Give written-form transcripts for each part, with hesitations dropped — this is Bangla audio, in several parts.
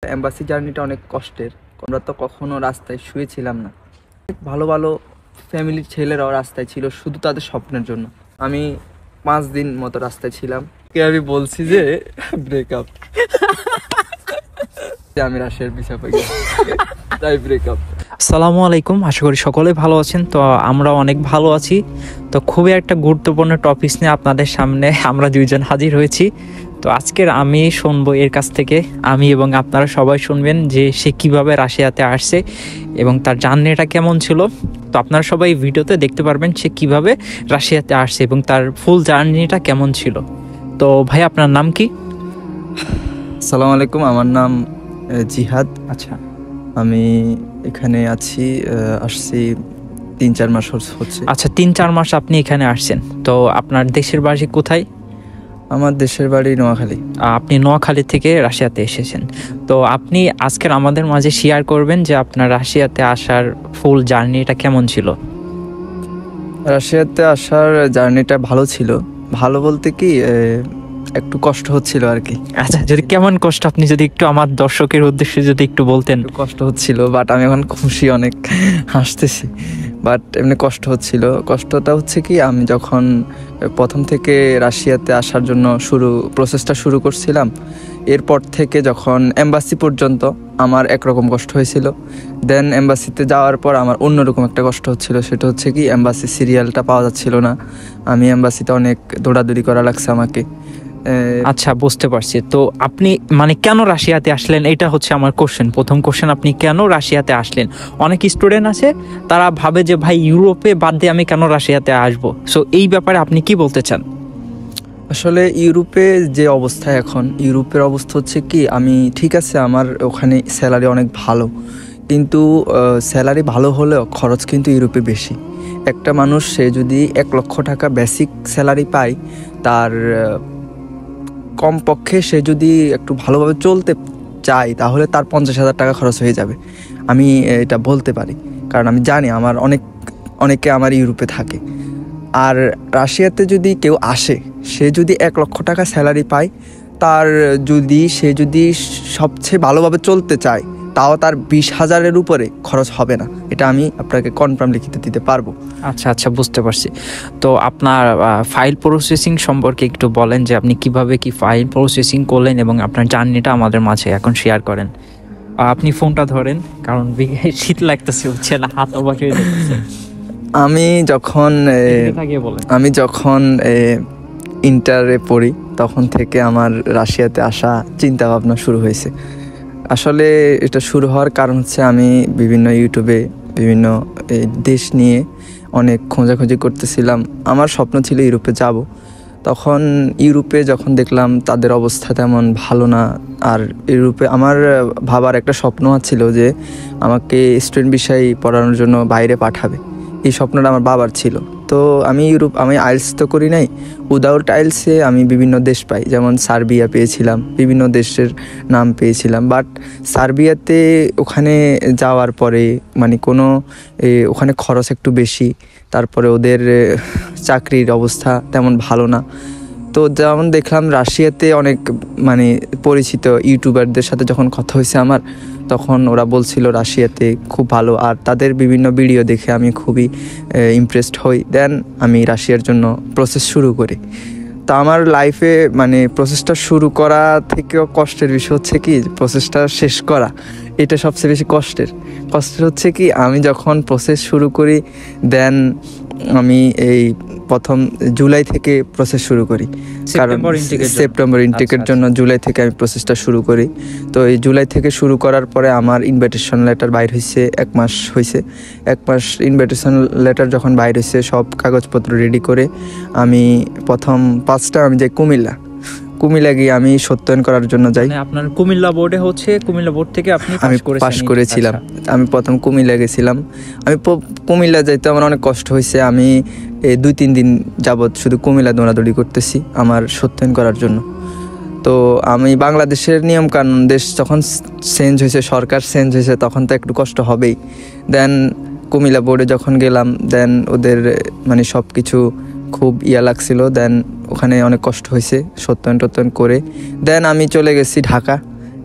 এম্বাসি জার্নিটা অনেক কষ্টের। আমরা তো কখনো রাস্তায় শুয়েছিলাম না। ভালো ভালো ফ্যামিলির ছেলেরাও রাস্তায় ছিল শুধু তাদের স্বপ্নের জন্য। আমি 5 দিন মতো রাস্তায় ছিলাম। আমি বলছি যে ব্রেকআপ, আমি রাশিয়ার ভিসা পাই তাই ব্রেকআপ। আসসালামু আলাইকুম, আশা করি সকলে ভালো আছেন। তো আমরা অনেক ভালো আছি। তো খুবই একটা গুরুত্বপূর্ণ টপিকস নিয়ে আপনাদের সামনে আমরা দুইজন হাজির হয়েছি। তো আজকের আমি শুনবো এর কাছ থেকে, আমি এবং আপনারা সবাই শুনবেন যে সে কিভাবে রাশিয়াতে আসছে এবং তার জার্নিটা কেমন ছিল। তো আপনারা সবাই ভিডিওতে দেখতে পারবেন সে কিভাবে রাশিয়াতে আসছে এবং তার ফুল জার্নিটা কেমন ছিল। তো ভাই, আপনার নাম কি? আসসালামু আলাইকুম, আমার নাম জিহাদ। আচ্ছা, আমি এখানে আছি, আসছি 3-4 মাস হচ্ছে। আচ্ছা, 3-4 মাস আপনি এখানে আসছেন। তো আপনার দেশের বাড়ি কোথায়? আমার দেশের বাড়ি নোয়াখালী। আপনি নোয়াখালী থেকে রাশিয়াতে এসেছেন। তো আপনি আজকের আমাদের মাঝে শেয়ার করবেন যে আপনার রাশিয়াতে আসার ফুল জার্নিটা কেমন ছিল। রাশিয়াতে আসার জার্নিটা ভালো ছিল। ভালো বলতে কি, একটু কষ্ট হচ্ছিল আর কি। আচ্ছা, যদি কেমন কষ্ট আপনি যদি একটু আমার দর্শকের উদ্দেশ্যে যদি একটু বলতেন। একটু কষ্ট হচ্ছিল, বাট আমি এখন খুশি, অনেক হাসতেছি। বাট এমনি কষ্ট হচ্ছিল। কষ্টটা হচ্ছে কি, আমি যখন প্রথম থেকে রাশিয়াতে আসার জন্য প্রসেসটা শুরু করছিলাম, এরপর থেকে যখন এম্বাসি পর্যন্ত আমার একরকম কষ্ট হয়েছিল। দেন এম্বাসিতে যাওয়ার পর আমার অন্যরকম একটা কষ্ট হচ্ছিল। সেটা হচ্ছে কি, এম্বাসি সিরিয়ালটা পাওয়া যাচ্ছিল না। আমি এম্বাসিতে অনেক দৌড়াদৌড়ি করা লাগছে আমাকে। আচ্ছা, বুঝতে পারছি। তো আপনি মানে কেন রাশিয়াতে আসলেন, এটা হচ্ছে আমার কোশ্চেন। প্রথম কোশ্চেন, আপনি কেন রাশিয়াতে আসলেন? অনেক স্টুডেন্ট আছে, তারা ভাবে যে ভাই ইউরোপে বাদ দিয়ে আমি কেন রাশিয়াতে আসবো। সো এই ব্যাপারে আপনি কি বলতে চান? আসলে ইউরোপে যে অবস্থা, এখন ইউরোপের অবস্থা হচ্ছে কি, আমি ঠিক আছে, আমার ওখানে স্যালারি অনেক ভালো, কিন্তু স্যালারি ভালো হলেও খরচ কিন্তু ইউরোপে বেশি। একটা মানুষ সে যদি 1 লক্ষ টাকা বেসিক স্যালারি পায়, তার কমপক্ষে সে যদি একটু ভালোভাবে চলতে চায় তাহলে তার 50,000 টাকা খরচ হয়ে যাবে। আমি এটা বলতে পারি, কারণ আমি জানি আমার অনেকে আমার ইউরোপে থাকে। আর রাশিয়াতে যদি কেউ আসে, সে যদি 1 লক্ষ টাকা স্যালারি পায়, সে যদি সবচেয়ে ভালোভাবে চলতে চায়, তাও তার 20,000-এর উপরে খরচ হবে না। এটা আমি আপনাকে কনফার্ম লিখিত দিতে পারবো। আচ্ছা আচ্ছা, বুঝতে পারছি। তো আপনার ফাইল প্রসেসিং সম্পর্কে একটু বলেন যে আপনি কিভাবে কি ফাইল প্রসেসিং করলেন এবং আপনার জার্নিটা আমাদের মাঝে এখন শেয়ার করেন। আপনি ফোনটা ধরেন, কারণ শীত লাগতেছে, হচ্ছে না, হাত অবাক হয়ে যাচ্ছে। আমি যখন ইন্টারে পড়ি, তখন থেকে আমার রাশিয়াতে আসা চিন্তা ভাবনা শুরু হয়েছে। আসলে এটা শুরু হওয়ার কারণ হচ্ছে, আমি বিভিন্ন ইউটিউবে বিভিন্ন দেশ নিয়ে অনেক খোঁজাখুঁজি করতেছিলাম। আমার স্বপ্ন ছিল ইউরোপে যাব। তখন ইউরোপে যখন দেখলাম তাদের অবস্থা তেমন ভালো না, আর ইউরোপে আমার ভাবার একটা স্বপ্ন ছিল যে আমাকে স্টুডেন্ট ভিসায় পড়ানোর জন্য বাইরে পাঠাবে। এই স্বপ্নটা আমার বাবার ছিল। তো আমি আইএলস তো করি নাই, উইদাউট আইএলসে আমি বিভিন্ন দেশ পাই, যেমন সার্বিয়া পেয়েছিলাম, বিভিন্ন দেশের নাম পেয়েছিলাম। বাট সার্বিয়াতে ওখানে যাওয়ার পরে মানে ওখানে খরচ একটু বেশি, তারপরে ওদের চাকরির অবস্থা তেমন ভালো না। তো যেমন দেখলাম রাশিয়াতে অনেক মানে পরিচিত ইউটিউবারদের সাথে যখন কথা হয়েছে আমার, তখন ওরা বলছিল রাশিয়াতে খুব ভালো, আর তাদের বিভিন্ন ভিডিও দেখে আমি খুবই ইমপ্রেসড হই। দেন আমি রাশিয়ার জন্য প্রসেস শুরু করি। তা আমার লাইফে মানে প্রসেসটা শুরু করা থেকেও কষ্টের বিষয় হচ্ছে কি, প্রসেসটা শেষ করা, এটা সবচেয়ে বেশি কষ্টের হচ্ছে কি, আমি যখন প্রসেস শুরু করি, দেন আমি এই প্রথম জুলাই থেকে প্রসেস শুরু করি, কারণ সেপ্টেম্বর ইনটেকের জন্য জুলাই থেকে আমি প্রসেসটা শুরু করি। তো এই জুলাই থেকে শুরু করার পরে আমার ইনভাইটেশন লেটার বাইর হয়েছে, 1 মাস হয়েছে। 1 মাস ইনভাইটেশন লেটার যখন বাইর হয়েছে, সব কাগজপত্র রেডি করে আমি প্রথম 5টা আমি যাই কুমিল্লা গিয়ে আমি সত্যায়ন করার জন্য যাই। আপনার কুমিল্লা বোর্ডে হচ্ছে, কুমিল্লা বোর্ড থেকে আপনি পাস করেছিলাম। আমি প্রথম কুমিল্লা গেছিলাম। আমি কুমিল্লা যাইতে আমার অনেক কষ্ট হয়েছে। আমি 2-3 দিন যাবৎ শুধু কুমিল্লা দৌড়াদৌড়ি করতেছি আমার সত্যায়ন করার জন্য। তো আমি বাংলাদেশের নিয়মকানুন, দেশ যখন চেঞ্জ হয়েছে, সরকার চেঞ্জ হয়েছে, তখন তো একটু কষ্ট হবেই। দেন কুমিল্লা বোর্ডে যখন গেলাম, দেন ওদের মানে সব কিছু খুব লাগছিল। দেন ওখানে অনেক কষ্ট হয়েছে সত্যায়ন করে। দেন আমি চলে গেছি ঢাকা।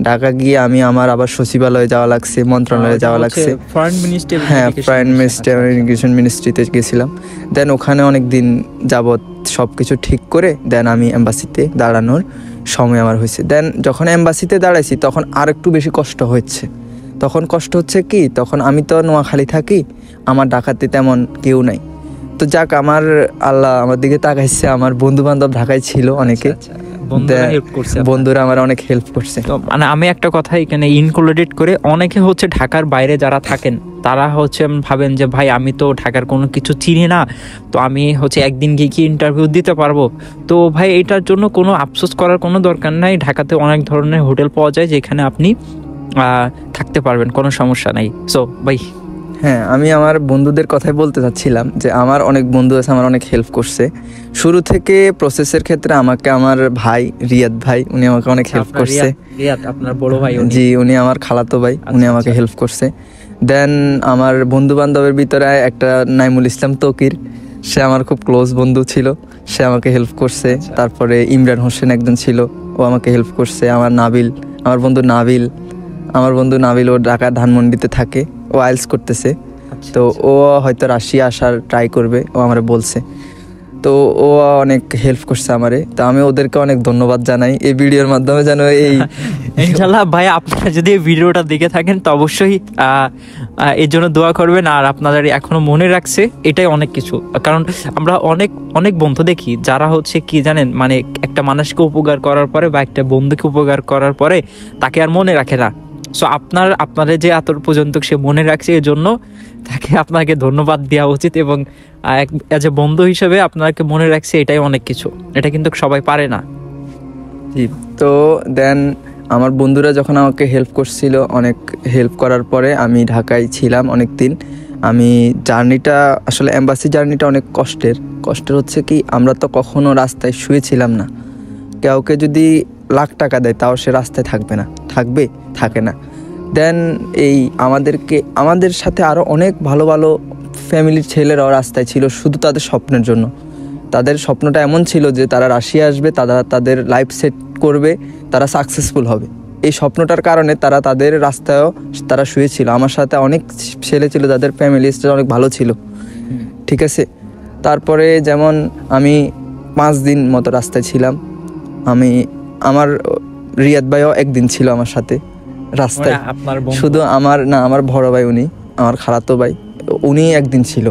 ঢাকা গিয়ে আমি আমার আবার সচিবালয়ে যাওয়া লাগছে, মন্ত্রণালয়ে যাওয়া লাগছে। ফরেন মিনিস্ট্রি, হ্যাঁ, ফরেন মিনিস্ট্রি ইমিগ্রেশন মিনিস্ট্রিতে গেছিলাম। দেন ওখানে অনেক দিন যাবৎ সব কিছু ঠিক করে দেন আমি এম্বাসিতে দাঁড়ানোর সময় আমার হয়েছে। দেন যখন এম্বাসিতে দাঁড়াইছি তখন আর একটু বেশি কষ্ট হচ্ছে। তখন কষ্ট হচ্ছে কি, তখন আমি তো নোয়াখালী থাকি, আমার ঢাকাতে তেমন কেউ নাই। তো যাক, আমার আল্লাহ আমার দিকে তাকাইছে, আমার বন্ধু বান্ধব ঢাকায় ছিল অনেকে, বন্ধুরা আমার অনেক হেল্প করছে। তো মানে আমি একটা কথা এখানে ইনক্লুডেড করে, অনেকে হচ্ছে ঢাকার বাইরে যারা থাকেন তারা হচ্ছে ভাবেন যে ভাই আমি তো ঢাকার কোনো কিছু চিনি না, তো আমি হচ্ছে একদিন গিয়ে কি ইন্টারভিউ দিতে পারবো? তো ভাই এটার জন্য কোনো আফসোস করার কোনো দরকার নাই। ঢাকাতে অনেক ধরনের হোটেল পাওয়া যায় যেখানে আপনি থাকতে পারবেন, কোনো সমস্যা নাই। সো ভাই হ্যাঁ, আমি আমার বন্ধুদের কথাই বলতে চাচ্ছিলাম যে আমার অনেক বন্ধু আছে, আমার অনেক হেল্প করছে শুরু থেকে প্রসেসের ক্ষেত্রে। আমাকে আমার ভাই রিয়াদ ভাই, উনি আমাকে অনেক হেল্প করছে। রিয়াদ আপনার বড় ভাই? জি, উনি আমার খালাতো ভাই, উনি আমাকে হেল্প করছে। দেন আমার বন্ধু বান্ধবের ভিতরে একটা নাইমুল ইসলাম তকির, সে আমার খুব ক্লোজ বন্ধু ছিল, সে আমাকে হেল্প করছে। তারপরে ইমরান হোসেন একজন ছিল, ও আমাকে হেল্প করছে। আমার বন্ধু নাবিল, ও ঢাকা ধানমন্ডিতে থাকে, ও আইলস করতেছে। তো ও হয়তো রাশিয়া আসার ট্রাই করবে, ও আমারে বলছে। তো ও অনেক হেল্প করছে আমারে, তো আমি ওদেরকে অনেক ধন্যবাদ জানাই এই ভিডিওর মাধ্যমে। যেন এই ইনশাল্লাহ ভাই, আপনারা যদি এই ভিডিওটা দেখে থাকেন তো অবশ্যই এর জন্য দোয়া করবেন। আর আপনাদের এখনো মনে রাখছে, এটাই অনেক কিছু। কারণ আমরা অনেক অনেক বন্ধু দেখি যারা হচ্ছে কি জানেন, মানে একটা মানুষকে উপকার করার পরে বা একটা বন্ধুকে উপকার করার পরে তাকে আর মনে রাখে না। সো আপনাদের যে এত পর্যন্ত সে মনে রাখছে, এর জন্য তাকে আপনাকে ধন্যবাদ দেওয়া উচিত। এবং এজ এ বন্ধু হিসেবে আপনাকে মনে রাখছে, এটাই অনেক কিছু। এটা কিন্তু সবাই পারে না। জি, তো দেন আমার বন্ধুরা যখন আমাকে হেল্প করছিল, অনেক হেল্প করার পরে আমি ঢাকায় ছিলাম অনেক দিন। আমি জার্নিটা, আসলে এম্বাসি জার্নিটা অনেক কষ্টের হচ্ছে কি, আমরা তো কখনো রাস্তায় শুয়েছিলাম না। কাউকে যদি লাখ টাকা দেয় তাও সে রাস্তায় থাকে না। দেন এই আমাদের সাথে আরও অনেক ভালো ভালো ফ্যামিলির ছেলেরাও রাস্তায় ছিল শুধু তাদের স্বপ্নের জন্য। তাদের স্বপ্নটা এমন ছিল যে তারা রাশিয়া আসবে, তাদের লাইফ সেট করবে, তারা সাকসেসফুল হবে। এই স্বপ্নটার কারণে তারা তাদের রাস্তায়ও তারা শুয়েছিল। আমার সাথে অনেক ছেলে ছিল যাদের ফ্যামিলি অনেক ভালো ছিল, ঠিক আছে। তারপরে যেমন আমি 5 দিন মতো রাস্তায় ছিলাম। আমার রিয়াদ ভাইও একদিন ছিল আমার সাথে রাস্তায়। শুধু আমার বড় ভাই, উনি আমার খালাতো ভাই, উনি একদিন ছিল।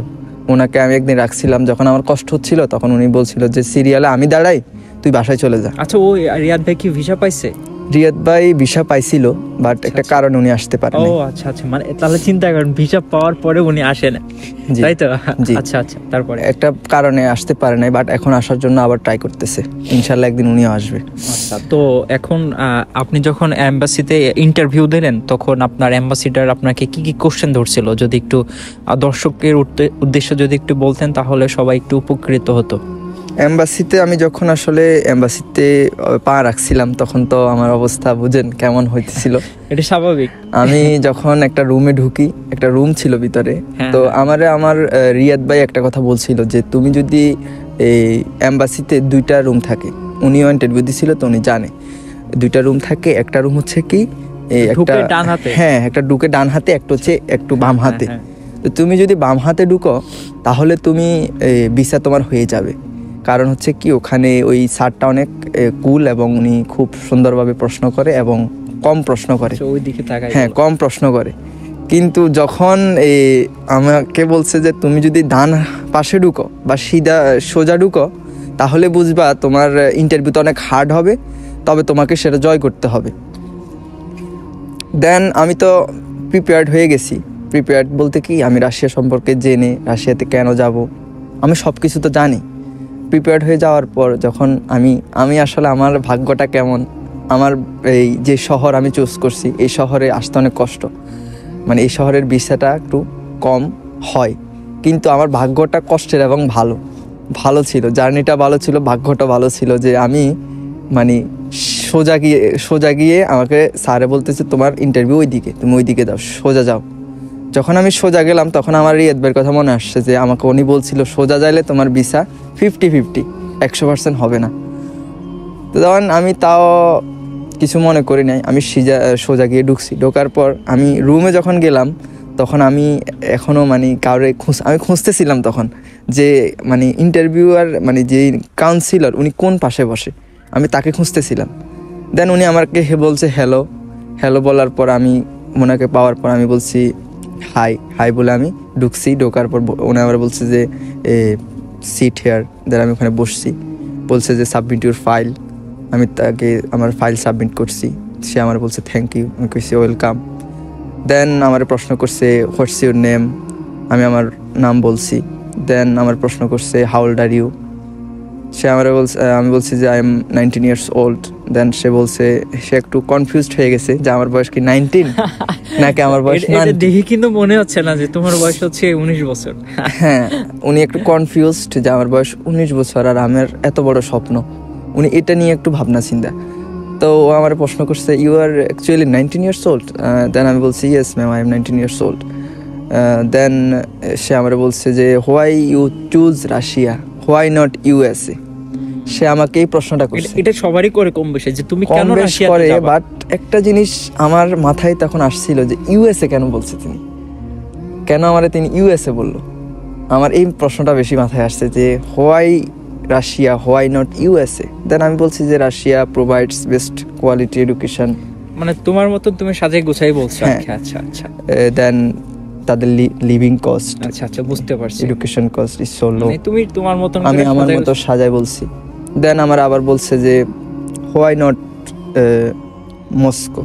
ওনাকে আমি একদিন রাখছিলাম, যখন আমার কষ্ট হচ্ছিল তখন উনি বলছিল যে সিরিয়ালে আমি দাঁড়াই, তুই বাসায় চলে যা। আচ্ছা, ও রিয়াদ ভাই কি ভিসা পাইছে? রিয়াদ ভাই ভিসা পাইছিল, বাট একটা কারণে উনি আসতে পারেন। ও আচ্ছা, মানে তাহলে চিন্তা করেন, ভিসা পাওয়ার পরে উনি আসে না, তাই তো? আচ্ছা, তারপরে একটা কারণে আসতে পারে নাই, বাট এখন আসার জন্য আবার ট্রাই করতেছে। ইনশাল্লাহ একদিন উনিও আসবে। আচ্ছা, তো এখন আপনি যখন এম্বাসিতে ইন্টারভিউ দিলেন তখন আপনার অ্যাম্বাসিডার আপনাকে কি কি কোশ্চেন ধরছিল, যদি একটু দর্শকের উদ্দেশ্যে যদি একটু বলতেন তাহলে সবাই একটু উপকৃত হতো। এম্বাসিতে আমি যখন আসলে এম্বাসিতে পা রাখছিলাম তখন তো আমার অবস্থা বুঝেন কেমন হইতেছিল। এটা স্বাভাবিক। আমি যখন একটা রুমে ঢুকি, একটা রুম ছিল ভিতরে, তো আমার রিয়াদ ভাই একটা কথা বলছিল যে তুমি যদি এই এম্বাসিতে 2টা রুম থাকে, উনিও ইন্টারভিউ দিছিল তো উনি জানে 2টা রুম থাকে। একটা রুম হচ্ছে কি একটা ডান হাতে, হ্যাঁ একটা ঢুকে ডান হাতে, একটা হচ্ছে একটু বাম হাতে। তো তুমি যদি বাম হাতে ঢুকো তাহলে তুমি ভিসা তোমার হয়ে যাবে। কারণ হচ্ছে কি ওখানে ওই স্যারটা অনেক কুল এবং উনি খুব সুন্দরভাবে প্রশ্ন করে এবং কম প্রশ্ন করে। হ্যাঁ, কম প্রশ্ন করে। কিন্তু যখন আমাকে বলছে যে তুমি যদি ডান পাশে ঢুকো বা সোজা ঢুকো তাহলে বুঝবা তোমার ইন্টারভিউতে অনেক হার্ড হবে, তবে তোমাকে সেটা জয় করতে হবে। দেন আমি তো প্রিপেয়ার্ড হয়ে গেছি। প্রিপেয়ার্ড বলতে কি, আমি রাশিয়া সম্পর্কে জেনে রাশিয়াতে কেন যাব আমি সব কিছু তো জানি। প্রিপেয়ার্ড হয়ে যাওয়ার পর যখন আমি আসলে আমার ভাগ্যটা কেমন, আমার এই যে শহর আমি চুজ করছি এই শহরে আসতে অনেক কষ্ট, মানে এই শহরের ভিসাটা একটু কম হয়, কিন্তু আমার ভাগ্যটা কষ্টের এবং ভালো ছিল। জার্নিটা ভালো ছিল, ভাগ্যটা ভালো ছিল যে আমি মানে সোজা গিয়ে আমাকে স্যারে বলতেছে তোমার ইন্টারভিউ ওইদিকে, তুমি ওইদিকে যাও, সোজা যাও। যখন আমি সোজা গেলাম তখন আমার রিয়াদ ভাইয়ের কথা মনে আসছে যে আমাকে উনি বলছিল সোজা যাইলে তোমার ভিসা 50-50, 100% হবে না। তো তখন আমি তাও কিছু মনে করি নাই, আমি সোজা গিয়ে ঢুকছি। ঢোকার পর আমি রুমে যখন গেলাম তখন আমি এখনও মানে আমি খুঁজতেছিলাম তখন যে মানে ইন্টারভিউয়ার মানে যে কাউন্সিলর উনি কোন পাশে বসে, আমি তাকে খুঁজতেছিলাম। দেন উনি আমাকে বলছে হ্যালো বলার পর আমি ওনাকে পাওয়ার পর আমি বলছি হাই বলে আমি ঢুকছি। ঢোকার পর উনি আমার বলছে যে সিট হেয়ার। দেন আমি ওখানে বসছি, বলছে যে সাবমিট ইউর ফাইল। আমি তাকে আমার ফাইল সাবমিট করছি, সে আমার বলছে থ্যাংক ইউ, আমি কইছি ওয়েলকাম। দেন আমার প্রশ্ন করছে হোয়াটস ইউর নেম, আমি আমার নাম বলছি। দেন আমার প্রশ্ন করছে হাউ ওল্ড আর ইউ, সে আমার বলছে, আমি বলছি যে I am 19 years old। Then সে একটু কনফিউজড হয়ে গেছে যে আমার বয়স কি 19 নাকি আমার বয়স 9। দেখে কিন্তু মনে হচ্ছে না যে তোমার বয়স হচ্ছে 19 বছর। হ্যাঁ, উনি একটু কনফিউজড যে আমার বয়স 19 বছর আর আমার এত বড় স্বপ্ন, উনি এটা নিয়ে একটু ভাবনা চিন্তা। তো ও আমার প্রশ্ন করছে you are actually 19 years old। Then আমি বলছি yes ma'am I am 19 years old। Then সে আমার বলছে যে why you choose Russia, why not USA. সে আমাকে এই প্রশ্নটা করছে। এটা সবারই করে কম বেশি, যে তুমি কেন রাশিয়াতে যাবা। বাট একটা জিনিস আমার মাথায় তখন আসছিল যে ইউএসএ কেন বলছে তিনি, কেন আমারে তিনি ইউএসএ বললো। আমার এই প্রশ্নটা বেশি মাথায় আসছে যে why Russia, why not USA. Then আমি বলছি যে Russia provides best quality education, মানে তোমার মতো তুমি সাজাই গুছাই বলছো। আচ্ছা আচ্ছা। দেন তাদের লিভিং কস্ট, আচ্ছা বুঝতে পারছি, এডুকেশন কস্ট ইজ সো লো। তুমি তোমার মতো, আমি আমার মতো সাজাই বলছি। দেন আমার আবার বলছে যে why not Moscow,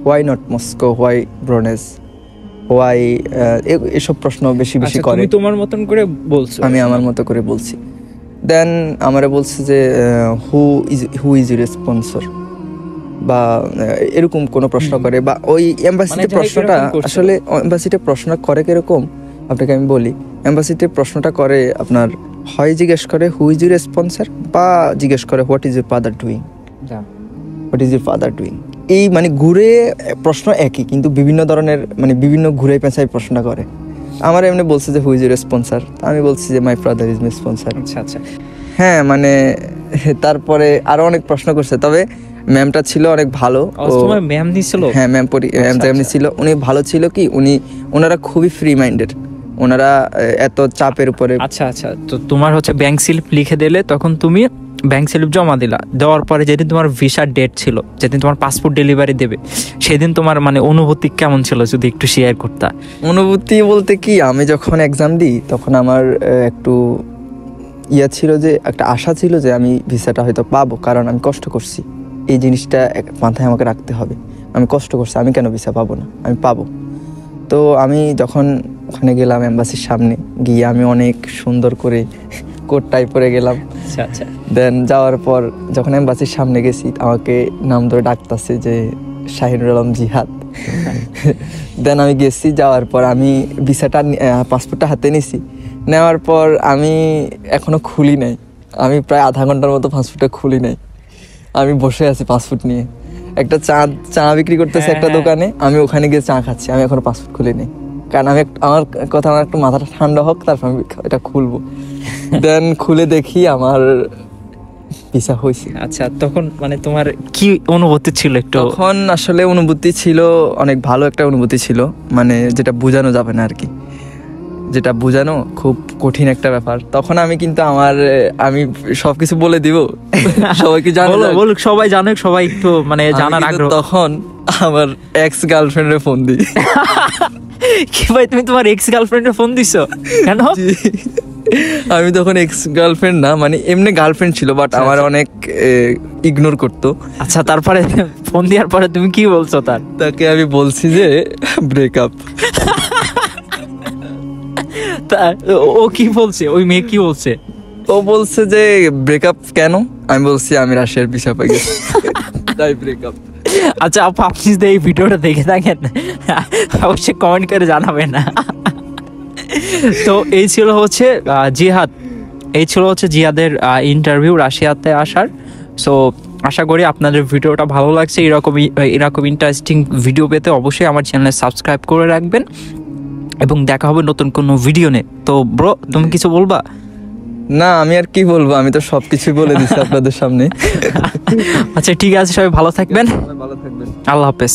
why not Moscow, why Voronezh, why, এসব প্রশ্ন বেশি করে। তুমি তোমার মতন করে বলছো, আমি আমার মতো করে বলছি। দেন আমারে বলছে যে হু ইজ ইউর স্পন্সর, বা এরকম কোনো প্রশ্ন করে। বা ওই এম্বাসিতে প্রশ্নটা আসলে এম্বাসিতে প্রশ্ন করে কিরকম আপনাকে আমি বলি। এম্বাসিতে প্রশ্নটা করে আপনার হয় জিজ্ঞেস করে হু ইজ ইউর স্পন্সর, বা জিজ্ঞেস করে what is your father doing, what is your father doing. এই মানে ঘুরে প্রশ্ন একই, কিন্তু বিভিন্ন ধরনের মানে বিভিন্ন ঘুরে পেঁচাই প্রশ্নটা করে। আমার এমনি বলছে যে হু ইজ ইউর স্পন্সর, আমি বলছি যে my father is my sponsor. আচ্ছা। হ্যাঁ, মানে তারপরে আরো অনেক প্রশ্ন করছে, তবে ম্যামটা ছিল অনেক ভালো। তোমার ম্যাম নিছিল? হ্যাঁ, ম্যাম ছিল, উনি ভালো ছিল কি ওনারা খুবই ফ্রি মাইন্ডেড, ওনারা এত চাপের উপরে। আচ্ছা। তো তোমার হচ্ছে ব্যাংক স্লিপ লিখে দিলে, তখন তুমি ব্যাংক স্লিপ জমা দিলা। দেওয়ার পরে যেদিন তোমার ভিসার ডেট ছিল, যেদিন তোমার পাসপোর্ট ডেলিভারি দেবে, সেদিন তোমার মানে অনুভূতি কেমন ছিল যদি একটু শেয়ার করতা। অনুভূতি বলতে কি, আমি যখন এক্সাম দিই তখন আমার একটু ছিল যে একটা আশা ছিল যে আমি ভিসাটা হয়তো পাবো, কারণ আমি কষ্ট করছি। এই জিনিসটা মাথায় আমাকে রাখতে হবে, আমি কষ্ট করছি, আমি কেন ভিসা পাবো না, আমি পাবো। তো আমি যখন ওখানে গেলাম এম্বাসির সামনে গিয়ে, আমি অনেক সুন্দর করে কোট টাই পরে গেলাম। আচ্ছা। দেন যাওয়ার পর যখন এম্বাসির সামনে গেছি, আমাকে নাম ধরে ডাকতেছে যে শাহিনুর আলম জিহাদ। দেন আমি গেছি, যাওয়ার পর আমি ভিসাটা পাসপোর্টটা হাতে নিছি। নেওয়ার পর আমি এখনো খুলি নাই, আমি প্রায় আধা ঘন্টার মতো পাসপোর্টটা খুলি নাই। আমি বসে আছি পাসপোর্ট নিয়ে, একটা চা বিক্রি করতেছে একটা দোকানে, আমি ওখানে গিয়ে চা খাচ্ছি, আমি এখনো পাসপোর্ট খুলি নাই। কারণ আমার একটু মাথাটা ঠান্ডা হোক, তারপর আমি এটা খুলবো। দেন খুলে দেখি আমার ভিসা হয়েছে। আচ্ছা, তখন মানে তোমার কি অনুভূতি ছিল একটু? তখন আসলে অনুভূতি ছিল অনেক ভালো একটা অনুভূতি ছিল, মানে যেটা বোঝানো যাবে না আর কি, যেটা বোঝানো খুব কঠিন একটা ব্যাপার। তখন আমি কিন্তু আমি সবকিছু বলে দিব, সবাইকে বলুক, সবাই জানুক, সবাই একটু মানে জানার আগ্রহ। তখন আমার এক্স গার্লফ্রেন্ডের ফোন দিই। কি ভাই, তুমি তোমার এক্স গার্লফ্রেন্ডের ফোন দিছো কেন? আমি তখন এক্স গার্লফ্রেন্ড না, মানে এমনি গার্লফ্রেন্ড ছিল, বাট আমার অনেক ইগনোর করতো। আচ্ছা, তারপরে ফোন দেওয়ার পরে তুমি কি বলছো তাকে? আমি বলছি যে ব্রেকআপ। ও কি বলছে? ওই মেয়ে কি বলছে? ও বলছে যে ব্রেকআপ কেন? আমি বলছি আমি রাশিয়ার ভিসা পাই গেছি, তাই ব্রেকআপ। আচ্ছা আপু, আপনি যদি এই ভিডিওটা দেখে থাকেন অবশ্যই কমেন্ট করে জানাবেন। তো এই ছিল হচ্ছে জিহাদের ইন্টারভিউ রাশিয়াতে আসার। সো আশা করি আপনাদের ভিডিওটা ভালো লাগছে। এরকম ইন্টারেস্টিং ভিডিও পেতে অবশ্যই আমার চ্যানেলে সাবস্ক্রাইব করে রাখবেন, এবং দেখা হবে নতুন কোনো ভিডিও নিয়ে। তো ব্রো, তুমি কিছু বলবা? না আমি আর কি বলবো, আমি তো সবকিছুই বলে দিচ্ছি আপনাদের সামনে। আচ্ছা ঠিক আছে, সবাই ভালো থাকবেন, ভালো থাকবেন। আল্লাহ হাফেজ।